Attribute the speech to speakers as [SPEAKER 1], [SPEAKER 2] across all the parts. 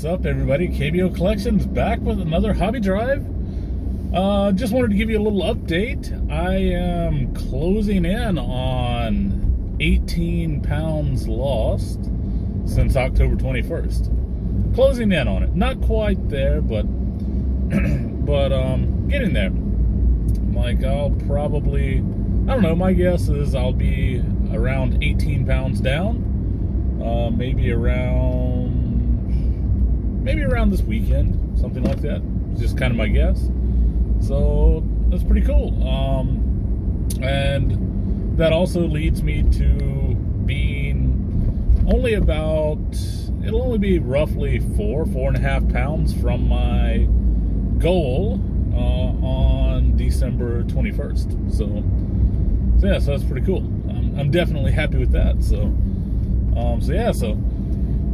[SPEAKER 1] up, everybody? KBO Collections back with another hobby drive. Just wanted to give you a little update. I am closing in on 18 pounds lost since October 21st. Closing in on it. Not quite there, but getting there. Like, I'll probably, I don't know, my guess is I'll be around 18 pounds down. Maybe around this weekend, something like that. It's just kind of my guess. So that's pretty cool. And that also leads me to being only about, it'll only be roughly 4.5 pounds from my goal on December 21st. So yeah, so that's pretty cool. I'm definitely happy with that. So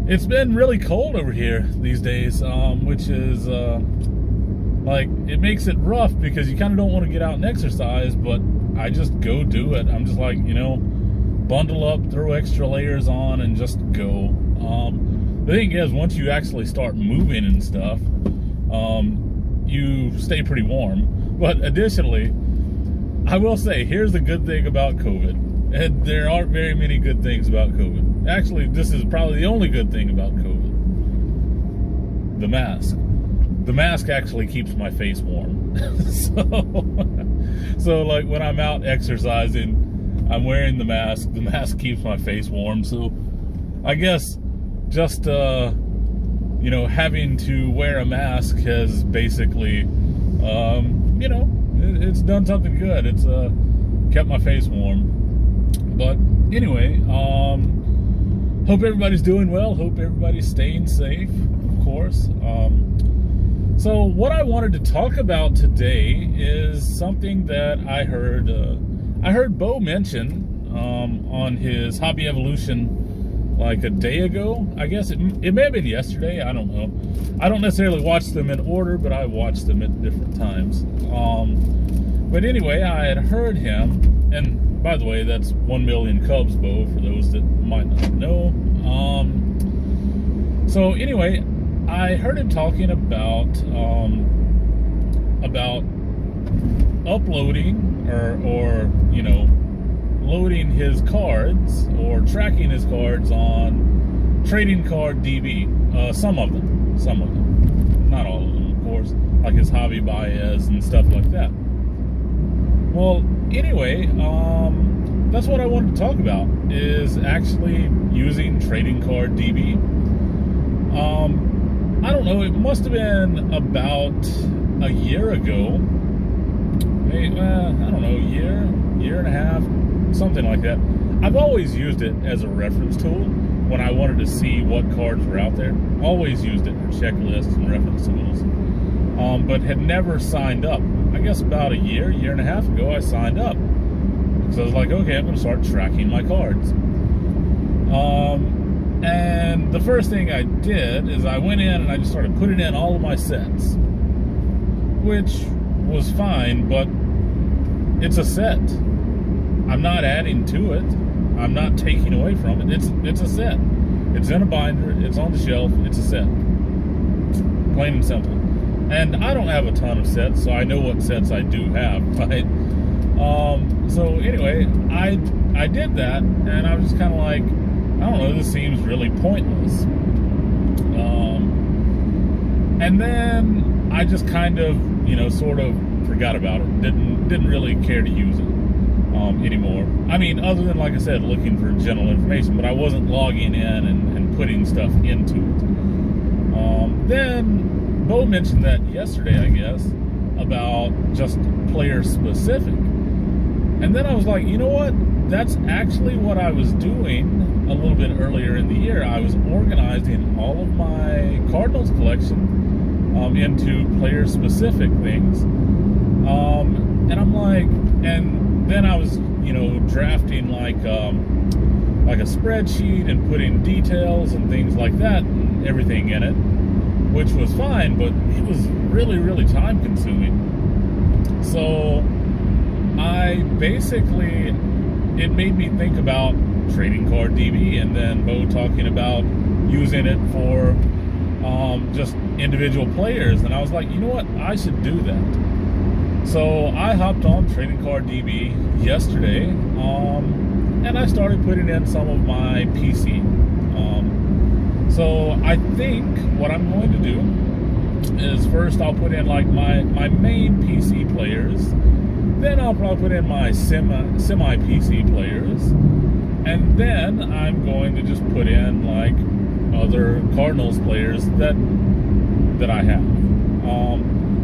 [SPEAKER 1] it's been really cold over here these days, which is like, it makes it rough because you kind of don't want to get out and exercise, but I just go do it. I'm just like, bundle up, throw extra layers on, and just go. The thing is, once you actually start moving and stuff, you stay pretty warm. But additionally, I will say, here's the good thing about COVID. And there aren't very many good things about COVID. Actually, this is probably the only good thing about COVID. The mask. The mask actually keeps my face warm. So like when I'm out exercising, I'm wearing the mask. The mask keeps my face warm. So I guess just, having to wear a mask has basically, it's done something good. It's kept my face warm. But anyway, hope everybody's doing well. Hope everybody's staying safe, of course. So what I wanted to talk about today is something that I heard Bo mention on his Hobby Evolution like a day ago. I guess it may have been yesterday. I don't know. I don't necessarily watch them in order, but I watch them at different times. But anyway, I had heard him, and by the way, that's 1 million Cubs, Bo, for those that might not know. So anyway, I heard him talking about uploading or loading his cards or tracking his cards on Trading Card DB. Some of them, not all of them, of course, like his Hobby Baez and stuff like that. Well, anyway, that's what I wanted to talk about, is actually using Trading Card DB. I don't know, it must have been about a year ago, maybe, I don't know, year and a half, something like that. I've always used it as a reference tool when I wanted to see what cards were out there. Always used it for checklists and reference tools, but had never signed up. I guess about a year and a half ago, I signed up. So I was like, okay, I'm going to start tracking my cards. And the first thing I did is I went in and I just started putting in all of my sets, which was fine, but it's a set. I'm not adding to it. I'm not taking away from it. It's a set. It's in a binder. It's on the shelf. It's a set. Plain and simple. And I don't have a ton of sets, so I know what sets I do have, right? So anyway, I did that, and I was just kind of like, I don't know, this seems really pointless. And then I just kind of, sort of forgot about it. Didn't really care to use it anymore. I mean, other than, like I said, looking for general information, but I wasn't logging in and putting stuff into it. Then Bo mentioned that yesterday, I guess, about just player specific. And then I was like, you know what? That's actually what I was doing a little bit earlier in the year. I was organizing all of my Cardinals collection into player specific things. And I'm like, and then I was, drafting like a spreadsheet and putting details and things like that and everything in it, which was fine, but it was really, really time consuming. So I basically, it made me think about Trading Card DB, and then Bo talking about using it for just individual players. And I was like, you know what? I should do that. So I hopped on Trading Card DB yesterday, and I started putting in some of my PC. So I think what I'm going to do is first I'll put in like my main PC players, then I'll probably put in my semi PC players, and then I'm going to just put in like other Cardinals players that I have,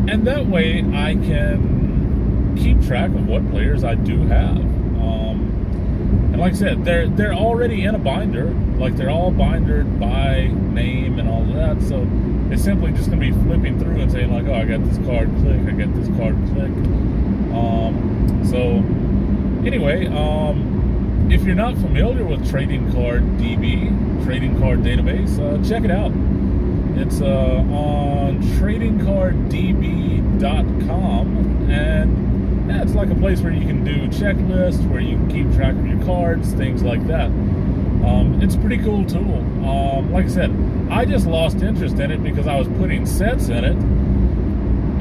[SPEAKER 1] and that way I can keep track of what players I do have. And like I said, they're already in a binder, like they're all bindered by name and all of that. So it's simply just going to be flipping through and saying like, oh, I got this card, click. I got this card, click. So anyway, if you're not familiar with Trading Card DB, Trading Card Database, check it out. It's on tradingcarddb.com, and yeah, it's like a place where you can do checklists, where you can keep track of your cards, things like that. It's a pretty cool tool. Like I said, I just lost interest in it because I was putting sets in it,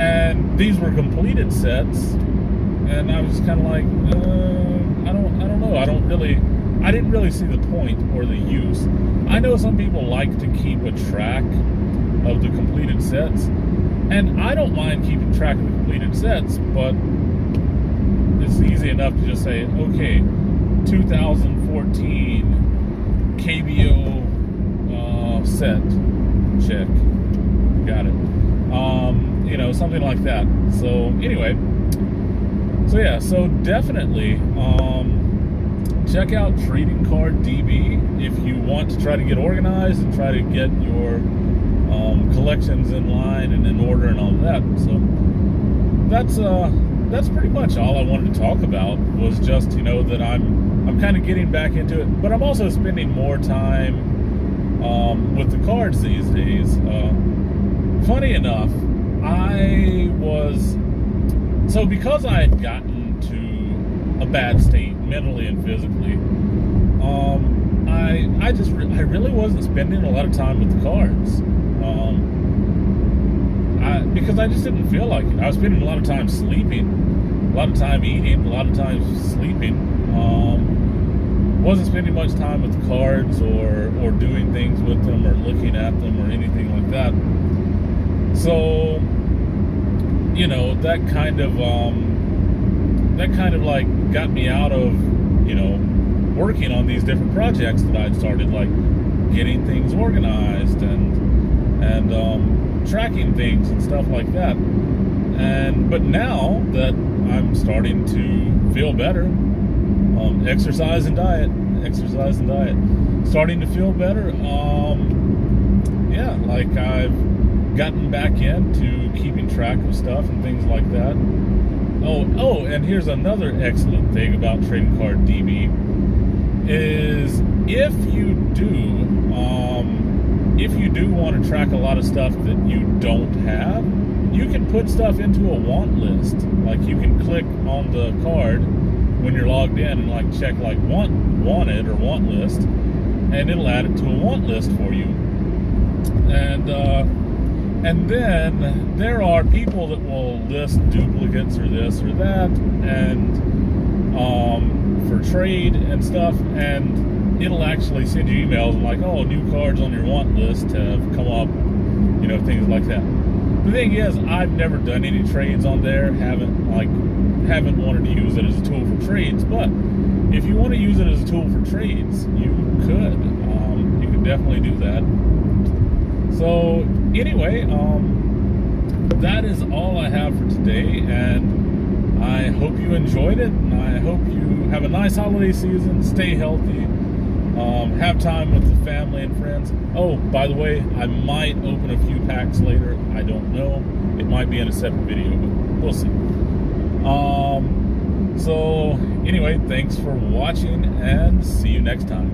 [SPEAKER 1] and these were completed sets, and I was just kind of like, I don't know. I didn't really see the point or the use. I know some people like to keep a track of the completed sets, and I don't mind keeping track of the completed sets, but it's easy enough to just say, okay, 2014 KBO set, check, got it. You know, something like that. So anyway, so definitely check out Trading Card DB if you want to try to get organized and try to get your collections in line and in order and all of that. So that's pretty much all I wanted to talk about, was just, you know, that I'm kind of getting back into it, but I'm also spending more time with the cards these days. Funny enough, because I had gotten to a bad state mentally and physically, I really wasn't spending a lot of time with the cards, because I just didn't feel like it. I was spending a lot of time sleeping, a lot of time eating, a lot of time sleeping. Wasn't spending much time with the cards or doing things with them or looking at them or anything like that. So, you know, that kind of like got me out of, you know, working on these different projects that I'd started, like getting things organized and tracking things and stuff like that. But now that I'm starting to feel better, exercise and diet, starting to feel better. Yeah, like I've gotten back into keeping track of stuff and things like that. Oh, and here's another excellent thing about Trading Card DB is if you do want to track a lot of stuff that you don't have, you can put stuff into a want list. Like you can click on the card when you're logged in and like check like wanted or want list, and it'll add it to a want list for you. And then there are people that will list duplicates or this or that, and for trade and stuff, and it'll actually send you emails like, oh, new cards on your want list have come up, you know, things like that. The thing is, I've never done any trades on there, haven't wanted to use it as a tool for trades, but if you want to use it as a tool for trades, you could. You could definitely do that. So anyway, that is all I have for today, and I hope you enjoyed it, and I hope you have a nice holiday season, stay healthy, have time with the family and friends. Oh, by the way, I might open a few packs later. I don't know. It might be in a separate video, but we'll see. So anyway, thanks for watching, and see you next time.